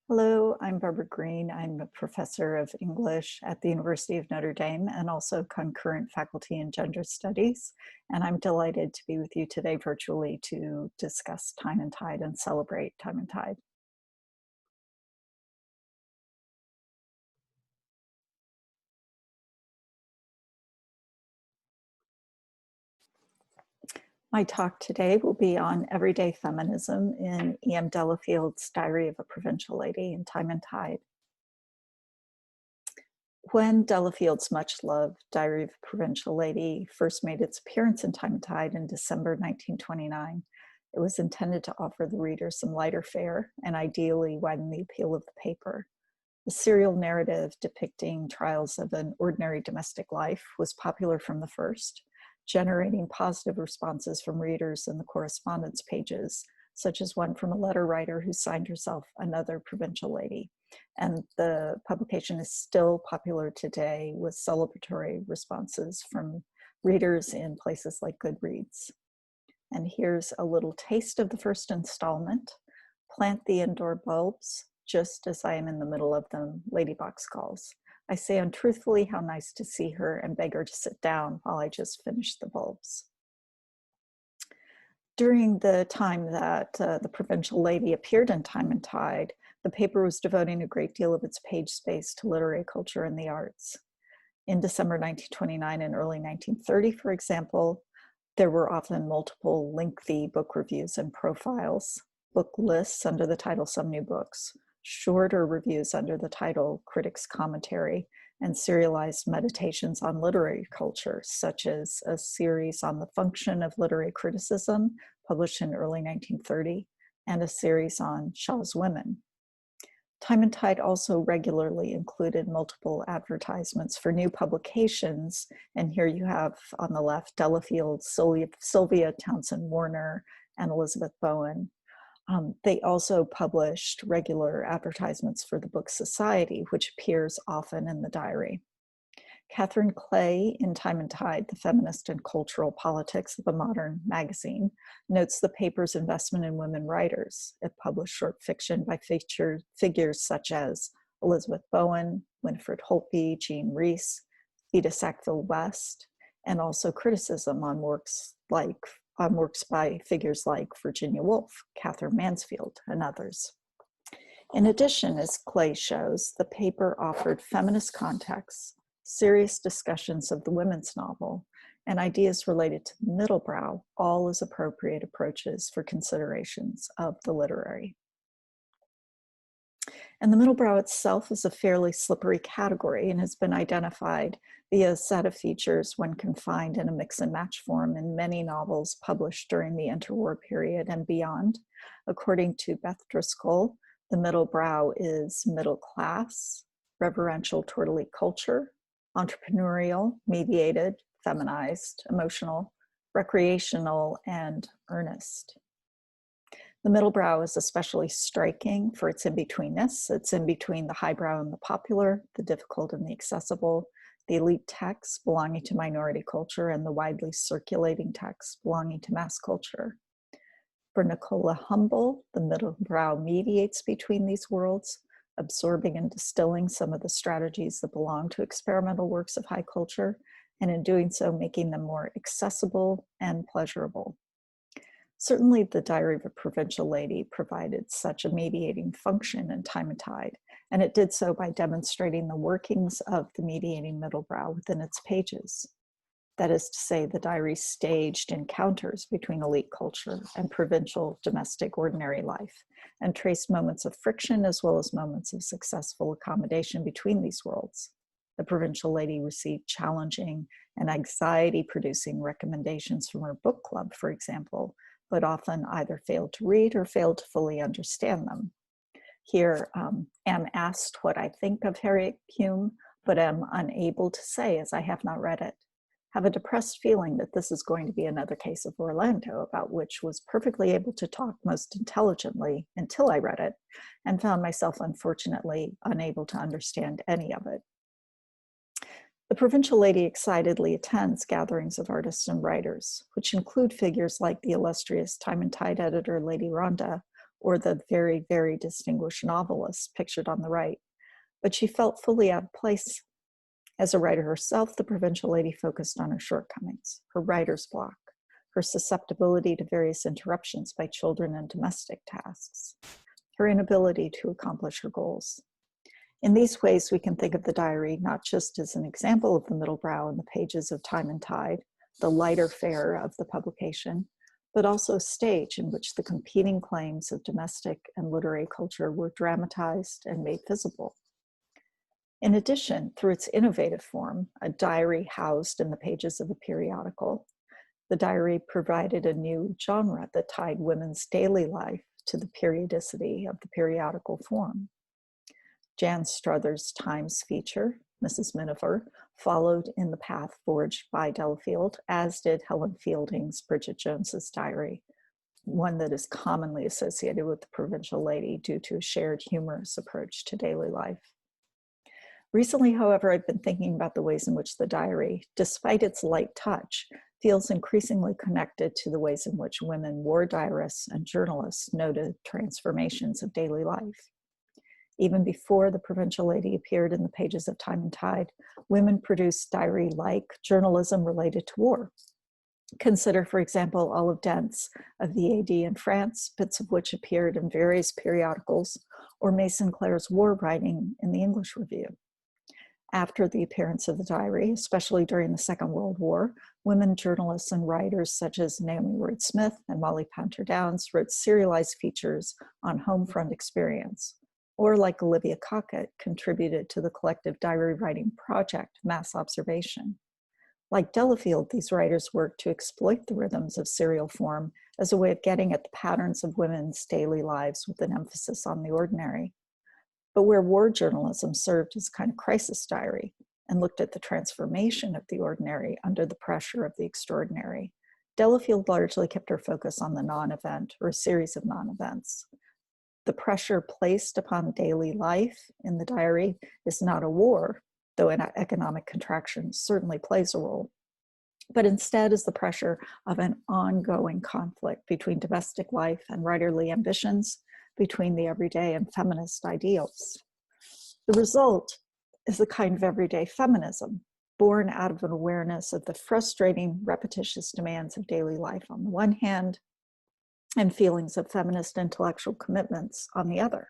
Hello, I'm Barbara Green. I'm a professor of English at the University of Notre Dame and also concurrent faculty in gender studies. And I'm delighted to be with you today virtually to discuss Time and Tide and celebrate Time and Tide. My talk today will be on everyday feminism in E.M. Delafield's Diary of a Provincial Lady in Time and Tide. When Delafield's much-loved Diary of a Provincial Lady first made its appearance in Time and Tide in December 1929, it was intended to offer the reader some lighter fare and ideally widen the appeal of the paper. The serial narrative depicting trials of an ordinary domestic life was popular from the first, generating positive responses from readers in the correspondence pages, such as one from a letter writer who signed herself Another Provincial Lady. And the publication is still popular today with celebratory responses from readers in places like Goodreads. And here's a little taste of the first installment. Plant the indoor bulbs, just as I am in the middle of them, Lady Box calls. I say untruthfully how nice to see her and beg her to sit down while I just finish the bulbs. During the time that the Provincial Lady appeared in Time and Tide, the paper was devoting a great deal of its page space to literary culture and the arts. In December 1929 and early 1930, for example, there were often multiple lengthy book reviews and profiles, book lists under the title Some New Books, shorter reviews under the title Critics' Commentary, and serialized meditations on literary culture, such as a series on the function of literary criticism, published in early 1930, and a series on Shaw's Women. Time and Tide also regularly included multiple advertisements for new publications, and here you have on the left Delafield, Sylvia Townsend Warner, and Elizabeth Bowen. They also published regular advertisements for the Book Society, which appears often in the diary. Catherine Clay in Time and Tide, the Feminist and Cultural Politics of a Modern Magazine, notes the paper's investment in women writers. It published short fiction by figures such as Elizabeth Bowen, Winifred Holtby, Jean Rhys, Ida Sackville West, and also criticism on works by figures like Virginia Woolf, Catherine Mansfield, and others. In addition, as Clay shows, the paper offered feminist contexts, serious discussions of the women's novel, and ideas related to the middlebrow, all as appropriate approaches for considerations of the literary. And the middlebrow itself is a fairly slippery category and has been identified via a set of features when confined in a mix and match form in many novels published during the interwar period and beyond. According to Beth Driscoll, the middlebrow is middle class, reverential toward elite culture, entrepreneurial, mediated, feminized, emotional, recreational, and earnest. The middlebrow is especially striking for its in-betweenness. It's in between the highbrow and the popular, the difficult and the accessible, the elite texts belonging to minority culture, and the widely circulating texts belonging to mass culture. For Nicola Humble, the middlebrow mediates between these worlds, absorbing and distilling some of the strategies that belong to experimental works of high culture, and in doing so, making them more accessible and pleasurable. Certainly, the Diary of a Provincial Lady provided such a mediating function in Time and Tide, and it did so by demonstrating the workings of the mediating middlebrow within its pages. That is to say, the diary staged encounters between elite culture and provincial domestic ordinary life, and traced moments of friction as well as moments of successful accommodation between these worlds. The Provincial Lady received challenging and anxiety-producing recommendations from her book club, for example, but often either failed to read or failed to fully understand them. Here, am asked what I think of Harriet Hume, but am unable to say as I have not read it. Have a depressed feeling that this is going to be another case of Orlando, about which was perfectly able to talk most intelligently until I read it, and found myself unfortunately unable to understand any of it. The Provincial Lady excitedly attends gatherings of artists and writers, which include figures like the illustrious Time and Tide editor Lady Rhonda, or the very, very distinguished novelist pictured on the right, but she felt fully out of place. As a writer herself, the Provincial Lady focused on her shortcomings, her writer's block, her susceptibility to various interruptions by children and domestic tasks, her inability to accomplish her goals. In these ways, we can think of the diary not just as an example of the Middlebrow in the pages of Time and Tide, the lighter fare of the publication, but also a stage in which the competing claims of domestic and literary culture were dramatized and made visible. In addition, through its innovative form, a diary housed in the pages of a periodical, the diary provided a new genre that tied women's daily life to the periodicity of the periodical form. Jan Strother's Times feature, Mrs. Miniver, followed in the path forged by Delafield, as did Helen Fielding's Bridget Jones's Diary, one that is commonly associated with the Provincial Lady due to a shared humorous approach to daily life. Recently, however, I've been thinking about the ways in which the diary, despite its light touch, feels increasingly connected to the ways in which women war diarists and journalists noted transformations of daily life. Even before the Provincial Lady appeared in the pages of Time and Tide, women produced diary-like journalism related to war. Consider, for example, Olive Dent's Of the AD in France, bits of which appeared in various periodicals, or May Sinclair's war writing in the English Review. After the appearance of the diary, especially during the Second World War, women journalists and writers such as Naomi Royd Smith and Molly Painter Downs wrote serialized features on home front experience, or like Olivia Cockett, contributed to the collective diary writing project, Mass Observation. Like Delafield, these writers worked to exploit the rhythms of serial form as a way of getting at the patterns of women's daily lives with an emphasis on the ordinary. But where war journalism served as a kind of crisis diary and looked at the transformation of the ordinary under the pressure of the extraordinary, Delafield largely kept her focus on the non-event or a series of non-events. The pressure placed upon daily life in the diary is not a war, though an economic contraction certainly plays a role, but instead is the pressure of an ongoing conflict between domestic life and writerly ambitions, between the everyday and feminist ideals. The result is a kind of everyday feminism, born out of an awareness of the frustrating, repetitious demands of daily life on the one hand, and feelings of feminist intellectual commitments on the other.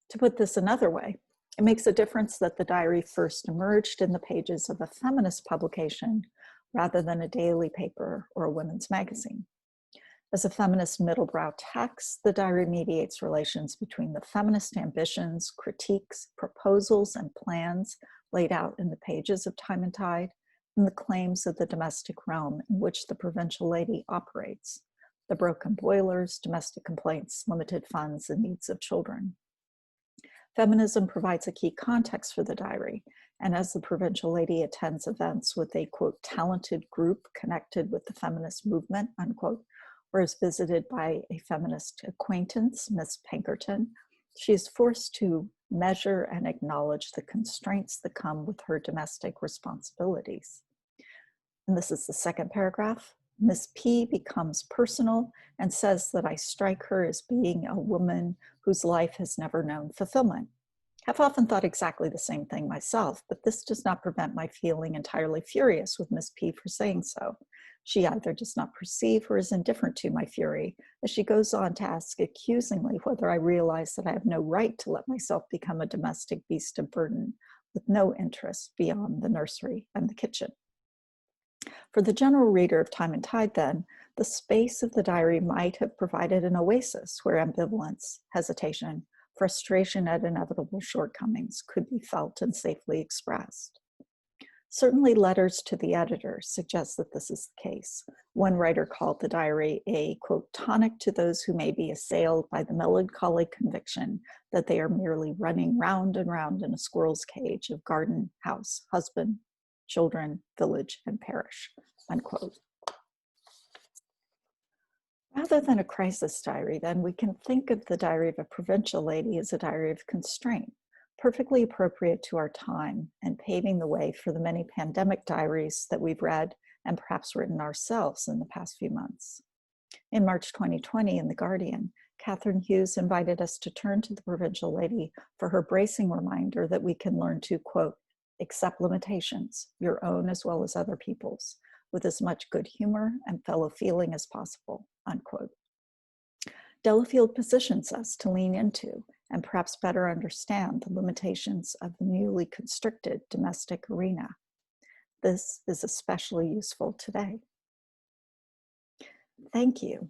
To put this another way, it makes a difference that the diary first emerged in the pages of a feminist publication rather than a daily paper or a women's magazine. As a feminist middlebrow text, the diary mediates relations between the feminist ambitions, critiques, proposals, and plans laid out in the pages of Time and Tide, and the claims of the domestic realm in which the Provincial Lady operates, the broken boilers, domestic complaints, limited funds, and needs of children. Feminism provides a key context for the diary, and as the Provincial Lady attends events with a, quote, talented group connected with the feminist movement, unquote, or is visited by a feminist acquaintance, Miss Pinkerton, she is forced to measure and acknowledge the constraints that come with her domestic responsibilities. And this is the second paragraph. Miss P becomes personal and says that I strike her as being a woman whose life has never known fulfillment. I've often thought exactly the same thing myself, but this does not prevent my feeling entirely furious with Miss P for saying so. She either does not perceive or is indifferent to my fury, as she goes on to ask accusingly whether I realize that I have no right to let myself become a domestic beast of burden with no interest beyond the nursery and the kitchen. For the general reader of Time and Tide, then, the space of the diary might have provided an oasis where ambivalence, hesitation, frustration at inevitable shortcomings could be felt and safely expressed. Certainly letters to the editor suggest that this is the case. One writer called the diary a, quote, tonic to those who may be assailed by the melancholy conviction that they are merely running round and round in a squirrel's cage of garden, house, husband, children, village, and parish, unquote. Rather than a crisis diary, then, we can think of the diary of a Provincial Lady as a diary of constraint, perfectly appropriate to our time and paving the way for the many pandemic diaries that we've read and perhaps written ourselves in the past few months. In March 2020 in The Guardian, Catherine Hughes invited us to turn to the Provincial Lady for her bracing reminder that we can learn to, quote, accept limitations, your own as well as other people's, with as much good humor and fellow feeling as possible, unquote. Delafield positions us to lean into and perhaps better understand the limitations of the newly constricted domestic arena. This is especially useful today. Thank you.